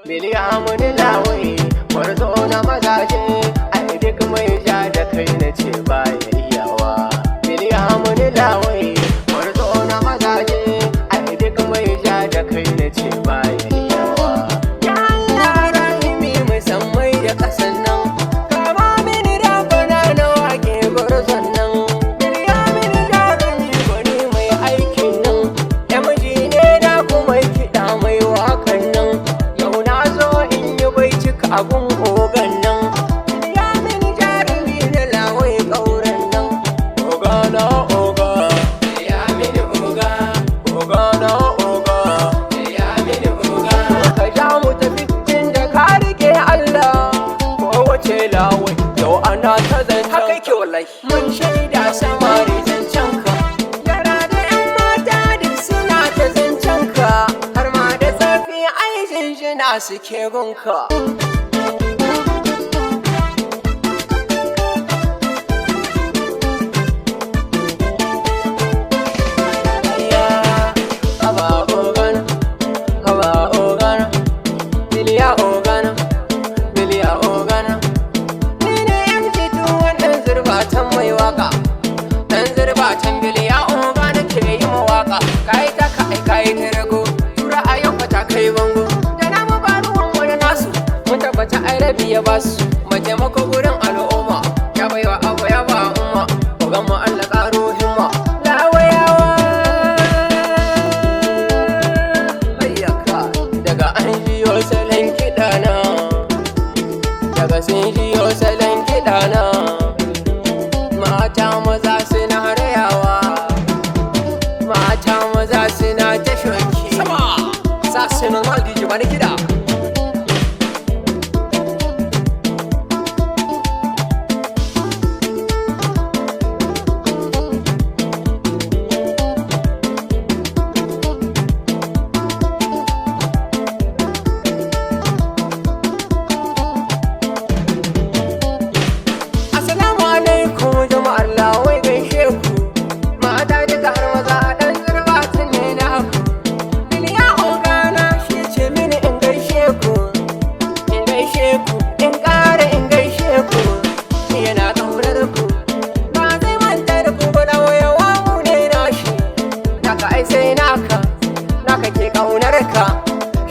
Biliyamun lawai gwarzo na mazaje, ai duk mai ja da kai na ce baya iyawa. Biliyamun lawai gwarzo na mazaje, ai duk mai ja da kai na ce baya iyawa. Ya Allah rahimi musammai da kasan nan, kama mini rabana na wake gwarzon nan. Biliyamun jarumi gwani mai aikin nan, ya miji ne da kuma kiɗa mai wakan nan. Abun ogan nan ya mini jarumi na lawai ƙauren nan. Oga na oga ya mini oga, oga na oga ya mini oga. Ka ja mu tafi da ka rike Allah, ko wace lawai yau ana ta zancen. Haka yake wallahi. Mun shaida samari zancen ka, yara da 'yan mata duk suna ta zancen ka, har ma da tsafi ai jinjina suke gunka. Ya basu mataimako gurin al'umma, ya baiwa abu ya ba umma, kogan mu Allah ƙaro himma. Lawayawa ayyaka daga an jiyo salon kiɗa na, daga sun jiyo salon kiɗa na, mata maza suna rayawa, mata maza suna ta shoki sama sa su normal DJ bani kiɗa.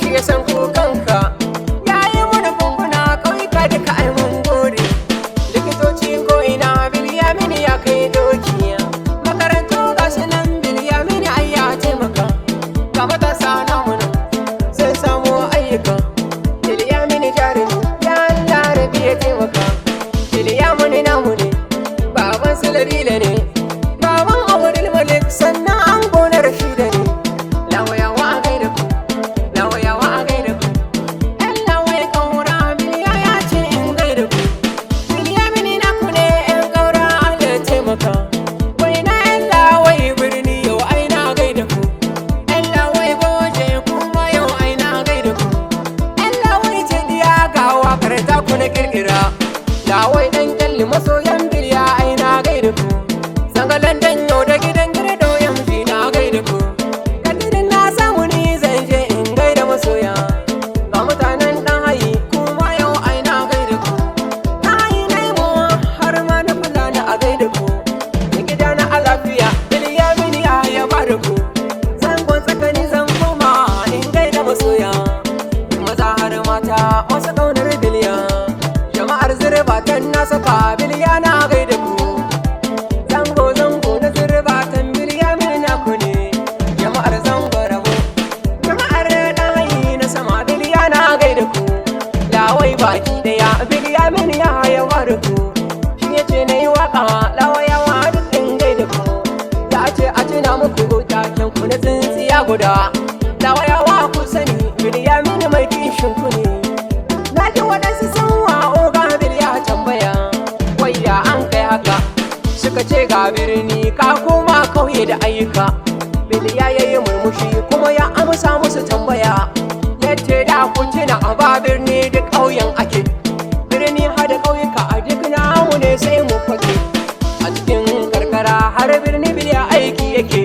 Shi ya san kukanka, ya yi mana bunkuna ƙauyuka duka ai mun gode. Likitoci ko ina Bilyamini ya kai doki, makarantu ga su nan Bilyamini ai ya taimaka. Ga matasa namu nan sai samu ayyuka, Bilyamini jarumi ya Allah rabi ya taimaka. Bilyamini namu ne, baban su Dalila ne, baban Abdul Malik sannan an gona Rashida ne. Lawai dan kyalli masoyan Biliya ai na gaida ku, sangalan dan yau da gidan girdo yamji na gaida ku. Kadidin na samu ni zan je in gaida masoya, ga mutanen dan hayi kuma yau ai na gaida ku. Na hayi na yi har ma na fulani a gaida ku, da gida na a lafiya Bilyamini ya ba da ku. Zangon tsakani zan koma in gaida masoya, maza har mata masu ƙaunar Biliya. Jama'ar zirbatan na saka Biliya na gaida ku, zango zango na zirbatan Bilyamini na ku ne. Jama'ar zango rabo, jama'ar dan hayi na sama Biliya na gaida ku. Lawai baki daya Bilyamini ya yawa da ku, shi yace na yi waka lawayawa duk in gaida ku. Ya ce a tuna muku taken ku na tsintsiya guda, lawayawa ku sani Bilyamini mai kishin ku ne. Na ji waɗansu sun oga Biliya tambaya, wayya an kai haka, suka ce ga birni ka koma kauye da ayyuka. Biliya ya yi murmushi kuma ya amsa musu tambaya, yace da ku tuna a ba birni duk ƙauyen ake, birni hada ƙauyuka a duk namu ne sai mu fake. A cikin karkara har birni Biliya aiki yake,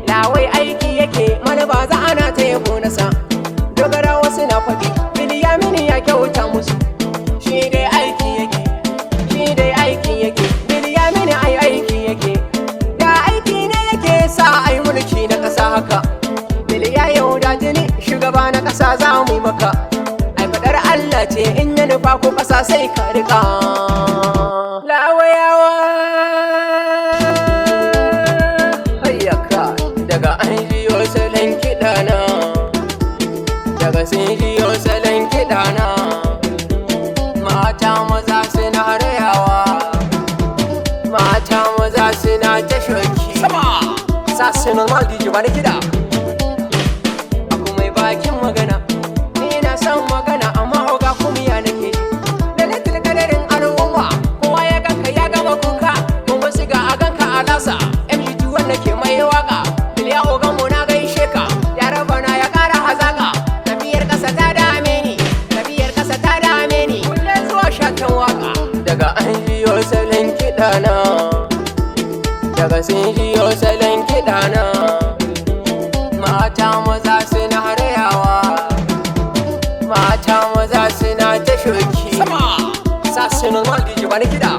lawai aiki yake, mana ba za ana ta yabo nasa, dogara wasu na faɗi Biliya yi maka ai fadar Allah ce in ya nufa ko ƙasa sai ka riƙa lawayawa hayyaka daga an jiyo salon kiɗana daga sun jiyo salon kiɗana mata maza suna rayawa mata maza suna ta shoki sa su normal DJ ba na kiɗa aku mai bakin magana ni na san magana amma oga kuma ya nake da little kadarin al'umma kowa ya ganka ya gama kuka kuma siga a ganka a lasa MG2 wanda ke mai waka Iliya ogan mu na gaishe ka ya raba na ya kara hazaka tafiyar kasa ta dame ni tafiyar kasa ta dame ni kullum zuwa shatan waka daga an jiyo salon kiɗana daga sun jiyo salon kiɗana mata maza suna rayawa mata maza suna ta shoki sa su normal DJ ba na kiɗa